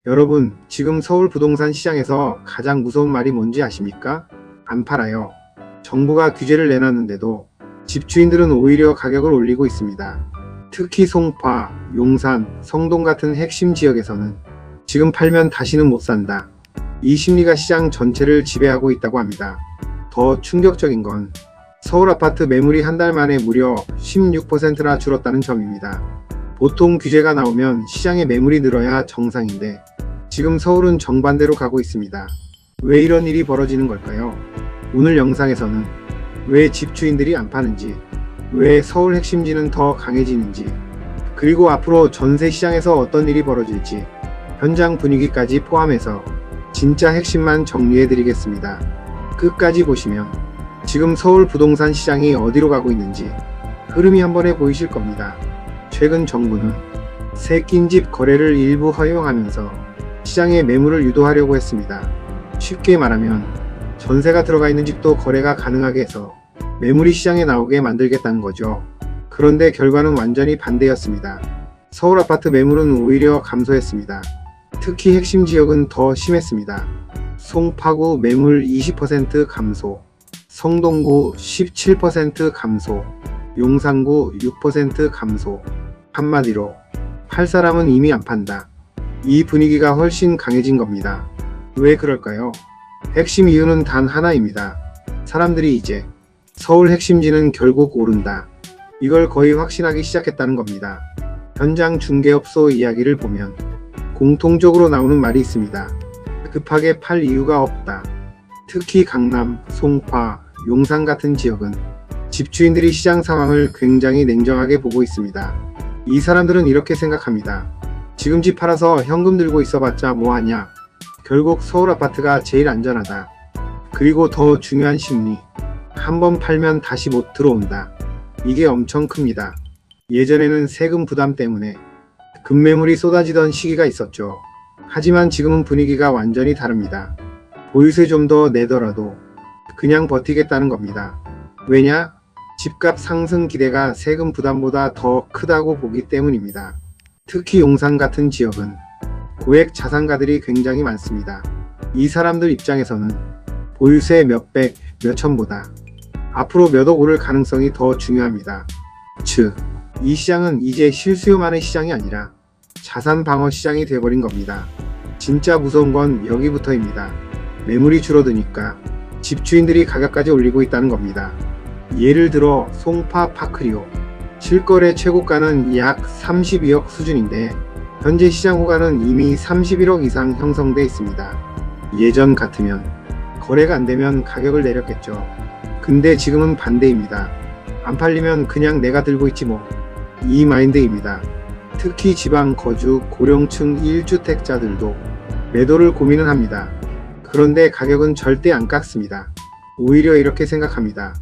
여러분, 지금 서울 부동산 시장에서 가장 무서운 말이 뭔지 아십니까? 안 팔아요. 정부가 규제를 내놨는데도 집주인들은 오히려 가격을 올리고 있습니다. 특히 송파, 용산, 성동 같은 핵심 지역에서는 지금 팔면 다시는 못 산다. 이 심리가 시장 전체를 지배하고 있다고 합니다. 더 충격적인 건 서울 아파트 매물이 한 달 만에 무려 16%나 줄었다는 점입니다. 보통 규제가 나오면 시장에 매물이 늘어야 정상인데 지금 서울은 정반대로 가고 있습니다. 왜 이런 일이 벌어지는 걸까요? 오늘 영상에서는 왜 집주인들이 안 파는지, 왜 서울 핵심지는 더 강해지는지, 그리고 앞으로 전세 시장에서 어떤 일이 벌어질지 현장 분위기까지 포함해서 진짜 핵심만 정리해 드리겠습니다. 끝까지 보시면 지금 서울 부동산 시장이 어디로 가고 있는지 흐름이 한 번에 보이실 겁니다. 최근 정부는 새 낀집 거래를 일부 허용하면서 시장에 매물을 유도하려고 했습니다. 쉽게 말하면 전세가 들어가 있는 집도 거래가 가능하게 해서 매물이 시장에 나오게 만들겠다는 거죠. 그런데 결과는 완전히 반대였습니다. 서울 아파트 매물은 오히려 감소했습니다. 특히 핵심 지역은 더 심했습니다. 송파구 매물 20% 감소, 성동구 17% 감소, 용산구 6% 감소. 한마디로 팔 사람은 이미 안 판다. 이 분위기가 훨씬 강해진 겁니다. 왜 그럴까요? 핵심 이유는 단 하나입니다. 사람들이 이제 서울 핵심지는 결국 오른다. 이걸 거의 확신하기 시작했다는 겁니다. 현장 중개업소 이야기를 보면 공통적으로 나오는 말이 있습니다. 급하게 팔 이유가 없다. 특히 강남, 송파, 용산 같은 지역은 집주인들이 시장 상황을 굉장히 냉정하게 보고 있습니다. 이 사람들은 이렇게 생각합니다. 지금 집 팔아서 현금 들고 있어봤자 뭐하냐. 결국 서울 아파트가 제일 안전하다. 그리고 더 중요한 심리. 한번 팔면 다시 못 들어온다. 이게 엄청 큽니다. 예전에는 세금 부담 때문에 급매물이 쏟아지던 시기가 있었죠. 하지만 지금은 분위기가 완전히 다릅니다. 보유세 좀 더 내더라도 그냥 버티겠다는 겁니다. 왜냐? 집값 상승 기대가 세금 부담보다 더 크다고 보기 때문입니다. 특히 용산 같은 지역은 고액 자산가들이 굉장히 많습니다. 이 사람들 입장에서는 보유세 몇백, 몇천보다 앞으로 몇억 오를 가능성이 더 중요합니다. 즉, 이 시장은 이제 실수요만의 시장이 아니라 자산 방어 시장이 돼버린 겁니다. 진짜 무서운 건 여기부터입니다. 매물이 줄어드니까 집주인들이 가격까지 올리고 있다는 겁니다. 예를 들어 송파 파크리오 실거래 최고가는 약 32억 수준인데 현재 시장 호가는 이미 31억 이상 형성돼 있습니다. 예전 같으면 거래가 안 되면 가격을 내렸겠죠. 근데 지금은 반대입니다. 안 팔리면 그냥 내가 들고 있지 뭐. 이 마인드입니다. 특히 지방 거주 고령층 1주택자들도 매도를 고민은 합니다. 그런데 가격은 절대 안 깎습니다. 오히려 이렇게 생각합니다.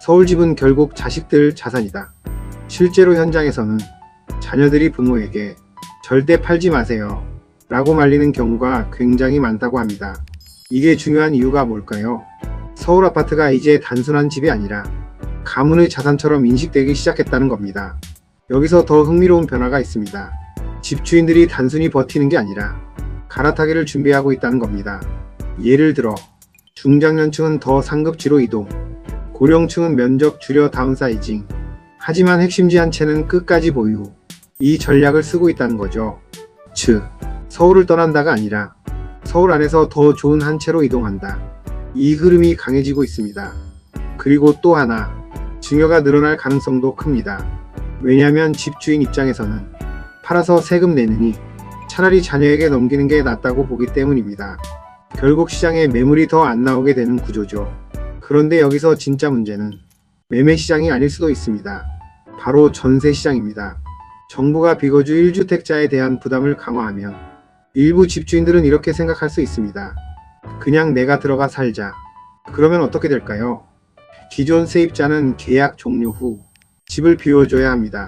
서울집은 결국 자식들 자산이다. 실제로 현장에서는 자녀들이 부모에게 절대 팔지 마세요 라고 말리는 경우가 굉장히 많다고 합니다. 이게 중요한 이유가 뭘까요? 서울 아파트가 이제 단순한 집이 아니라 가문의 자산처럼 인식되기 시작했다는 겁니다. 여기서 더 흥미로운 변화가 있습니다. 집주인들이 단순히 버티는 게 아니라 갈아타기를 준비하고 있다는 겁니다. 예를 들어 중장년층은 더 상급지로 이동, 고령층은 면적 줄여 다운사이징, 하지만 핵심지 한 채는 끝까지 보유. 이 전략을 쓰고 있다는 거죠. 즉, 서울을 떠난다가 아니라 서울 안에서 더 좋은 한 채로 이동한다. 이 흐름이 강해지고 있습니다. 그리고 또 하나, 증여가 늘어날 가능성도 큽니다. 왜냐하면 집주인 입장에서는 팔아서 세금 내느니 차라리 자녀에게 넘기는 게 낫다고 보기 때문입니다. 결국 시장에 매물이 더 안 나오게 되는 구조죠. 그런데 여기서 진짜 문제는 매매 시장이 아닐 수도 있습니다. 바로 전세 시장입니다. 정부가 비거주 1주택자에 대한 부담을 강화하면 일부 집주인들은 이렇게 생각할 수 있습니다. 그냥 내가 들어가 살자. 그러면 어떻게 될까요? 기존 세입자는 계약 종료 후 집을 비워줘야 합니다.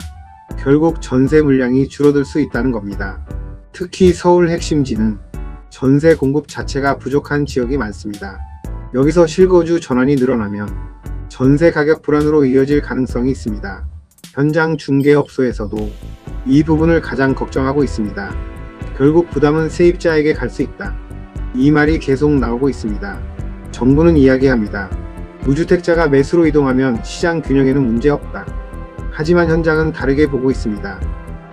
결국 전세 물량이 줄어들 수 있다는 겁니다. 특히 서울 핵심지는 전세 공급 자체가 부족한 지역이 많습니다. 여기서 실거주 전환이 늘어나면 전세 가격 불안으로 이어질 가능성이 있습니다. 현장 중개업소에서도 이 부분을 가장 걱정하고 있습니다. 결국 부담은 세입자에게 갈 수 있다. 이 말이 계속 나오고 있습니다. 정부는 이야기합니다. 무주택자가 매수로 이동하면 시장 균형에는 문제없다. 하지만 현장은 다르게 보고 있습니다.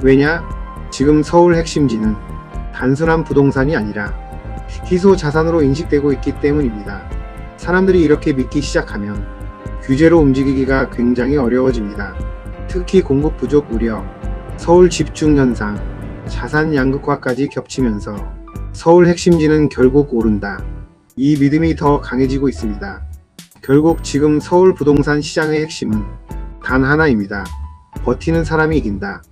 왜냐? 지금 서울 핵심지는 단순한 부동산이 아니라 희소 자산으로 인식되고 있기 때문입니다. 사람들이 이렇게 믿기 시작하면 규제로 움직이기가 굉장히 어려워집니다. 특히 공급 부족 우려, 서울 집중 현상, 자산 양극화까지 겹치면서 서울 핵심지는 결국 오른다. 이 믿음이 더 강해지고 있습니다. 결국 지금 서울 부동산 시장의 핵심은 단 하나입니다. 버티는 사람이 이긴다.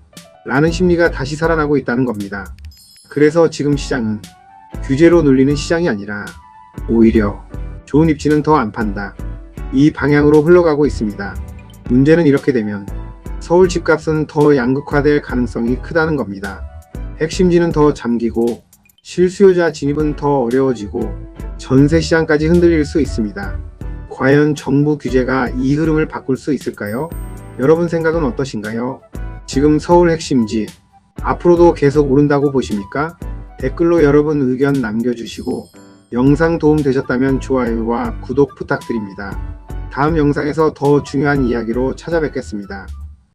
라는 심리가 다시 살아나고 있다는 겁니다. 그래서 지금 시장은 규제로 눌리는 시장이 아니라 오히려 좋은 입지는 더 안 판다. 이 방향으로 흘러가고 있습니다. 문제는 이렇게 되면 서울 집값은 더 양극화될 가능성이 크다는 겁니다. 핵심지는 더 잠기고 실수요자 진입은 더 어려워지고 전세 시장까지 흔들릴 수 있습니다. 과연 정부 규제가 이 흐름을 바꿀 수 있을까요? 여러분 생각은 어떠신가요? 지금 서울 핵심지 앞으로도 계속 오른다고 보십니까? 댓글로 여러분 의견 남겨주시고 영상 도움 되셨다면 좋아요와 구독 부탁드립니다. 다음 영상에서 더 중요한 이야기로 찾아뵙겠습니다.